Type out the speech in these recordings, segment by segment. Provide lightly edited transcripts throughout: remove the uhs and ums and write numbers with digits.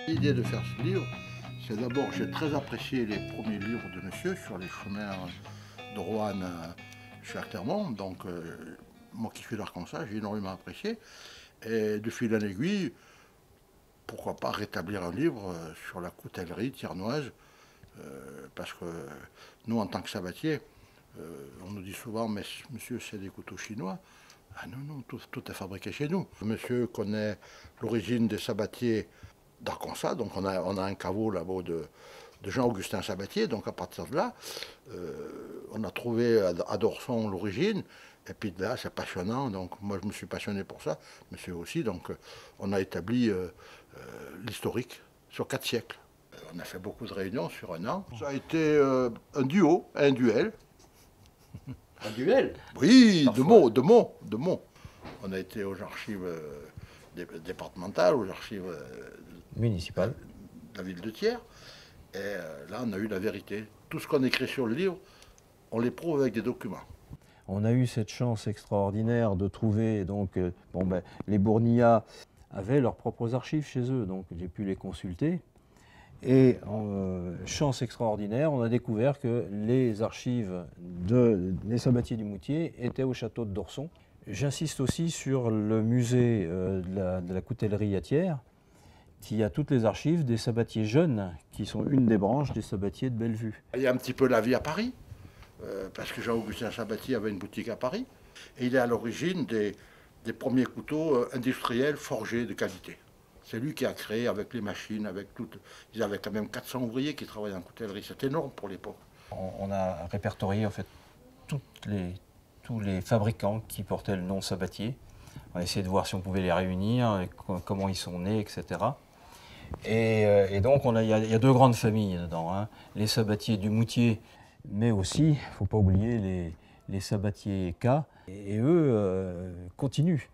L'idée de faire ce livre, c'est d'abord, j'ai très apprécié les premiers livres de monsieur sur les chemins de Roanne chez Clermont. Donc, moi qui suis d'Arkansas, j'ai énormément apprécié. Et de fil en aiguille, pourquoi pas rétablir un livre sur la coutellerie tiernoise, parce que nous, en tant que sabatiers, on nous dit souvent, mais monsieur, c'est des couteaux chinois. Ah non, non, tout est fabriqué chez nous. Monsieur connaît l'origine des sabatiers d'Arkansas, donc on a un caveau là-bas de Jean-Augustin Sabatier, donc à partir de là, on a trouvé à Dorson l'origine, et puis de là, c'est passionnant, donc moi je me suis passionné pour ça, monsieur aussi, donc on a établi l'historique sur 4 siècles. On a fait beaucoup de réunions sur un an. Ça a été un duo, un duel. Un duel? Oui, Parfois. de mots. On a été aux archives départementales, aux archives Municipal. de la ville de Thiers. Et là, on a eu la vérité. Tout ce qu'on écrit sur le livre, on les prouve avec des documents. On a eu cette chance extraordinaire de trouver, donc, les Bournillas avaient leurs propres archives chez eux, donc j'ai pu les consulter. Et chance extraordinaire, on a découvert que les archives des sabatiers du Moutier étaient au château de Dorson. J'insiste aussi sur le musée de la coutellerie à Thiers, qui a toutes les archives des sabatiers jeunes, qui sont une des branches des sabatiers de Bellevue. Il y a un petit peu la vie à Paris, parce que Jean-Augustin Sabatier avait une boutique à Paris. Et il est à l'origine des premiers couteaux industriels forgés de qualité. C'est lui qui a créé avec les machines, avec toutes. Ils avaient quand même 400 ouvriers qui travaillaient en coutellerie. C'est énorme pour l'époque. On a répertorié en fait tous les fabricants qui portaient le nom Sabatier. On a essayé de voir si on pouvait les réunir, comment ils sont nés, etc. Et donc il y a deux grandes familles dedans, hein. Les sabatiers du Moutier, mais aussi, il ne faut pas oublier les sabatiers K, et eux continuent.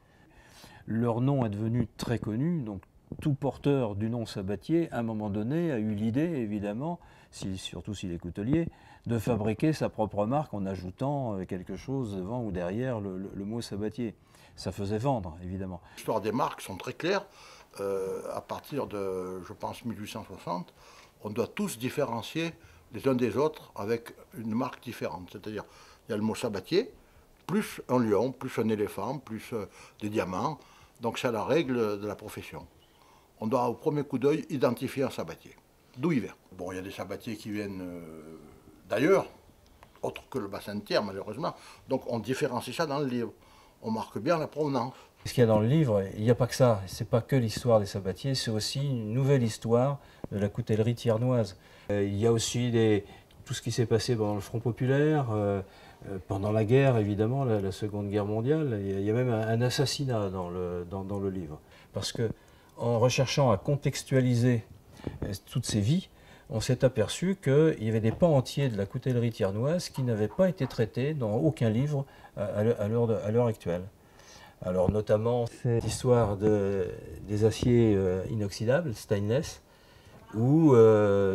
Leur nom est devenu très connu, donc tout porteur du nom Sabatier, à un moment donné, a eu l'idée, évidemment, surtout s'il est coutelier, de fabriquer sa propre marque en ajoutant quelque chose devant ou derrière le mot Sabatier. Ça faisait vendre, évidemment. L'histoire des marques sont très claires. À partir de, je pense, 1860, on doit tous différencier les uns des autres avec une marque différente. C'est-à-dire, il y a le mot Sabatier, plus un lion, plus un éléphant, plus des diamants. Donc c'est la règle de la profession. On doit au premier coup d'œil identifier un sabatier. D'où il vient. Bon, il y a des sabatiers qui viennent d'ailleurs, autre que le bassin de Thiers malheureusement. Donc on différencie ça dans le livre. On marque bien la provenance. Ce qu'il y a dans le livre, il n'y a pas que ça. C'est pas que l'histoire des sabatiers, c'est aussi une nouvelle histoire de la coutellerie thiernoise. Il y a aussi tout ce qui s'est passé pendant le Front populaire, pendant la guerre évidemment, la Seconde Guerre mondiale. Il y a même un assassinat dans le livre. Parce que en recherchant à contextualiser toutes ces vies, on s'est aperçu qu'il y avait des pans entiers de la coutellerie thiernoise qui n'avaient pas été traités dans aucun livre à l'heure actuelle. Alors notamment cette histoire des aciers inoxydables, stainless, où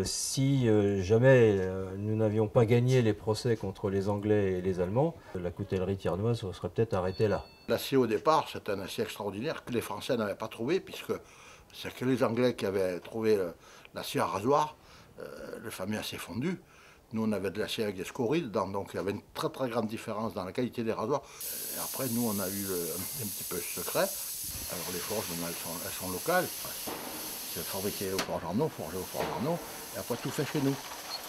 si jamais nous n'avions pas gagné les procès contre les Anglais et les Allemands, la coutellerie thiernoise serait peut-être arrêtée là. L'acier au départ, c'est un acier extraordinaire que les Français n'avaient pas trouvé, puisque c'est que les Anglais qui avaient trouvé l'acier à rasoir, le fameux acier fondu. Nous, on avait de l'acier avec des scories dedans, donc il y avait une très très grande différence dans la qualité des rasoirs. Et après, nous, on a eu un petit peu ce secret. Alors les forges, elles sont locales. C'est fabriqué au Forges Arnaud, forgé au Forges Arnaud, et après tout fait chez nous.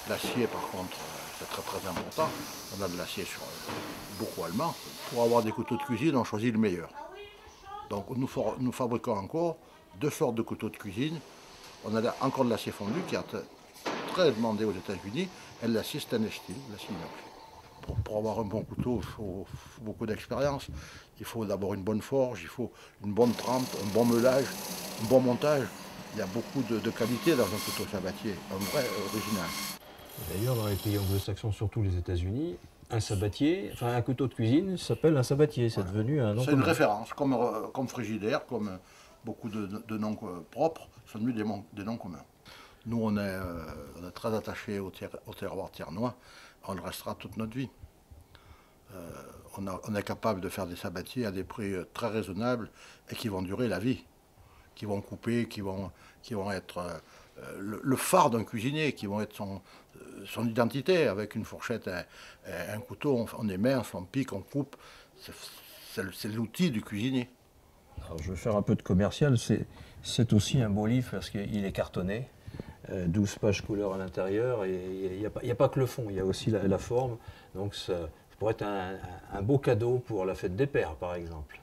L'acier, par contre, c'est très très important. On a de l'acier sur beaucoup allemand. Pour avoir des couteaux de cuisine, on choisit le meilleur. Donc nous fabriquons encore 2 sortes de couteaux de cuisine. On a encore de l'acier fondu qui est très demandé aux États-Unis, et de l'acier stainless steel, l'acier inox. Pour avoir un bon couteau, il faut beaucoup d'expérience. Il faut d'abord une bonne forge, il faut une bonne trempe, un bon meulage, un bon montage. Il y a beaucoup de qualité dans un couteau sabatier, un vrai original. D'ailleurs, dans les pays anglo-saxons, surtout les États-Unis, un couteau de cuisine s'appelle un sabatier. C'est devenu un nom. C'est une référence, comme frigidaire, comme beaucoup de noms propres, sont devenus des noms communs. Nous, on est très attachés au terroir thiernois, on le restera toute notre vie. On est capable de faire des sabatiers à des prix très raisonnables et qui vont durer la vie, vont couper, qui vont être le phare d'un cuisinier, qui vont être son identité. Avec une fourchette, un couteau, on émince, on pique, on coupe. C'est l'outil du cuisinier. Alors, je vais faire un peu de commercial. C'est aussi un beau livre parce qu'il est cartonné. 12 pages couleur à l'intérieur. Et il n'y a pas que le fond, il y a aussi la forme. Donc ça pourrait être un beau cadeau pour la fête des pères, par exemple.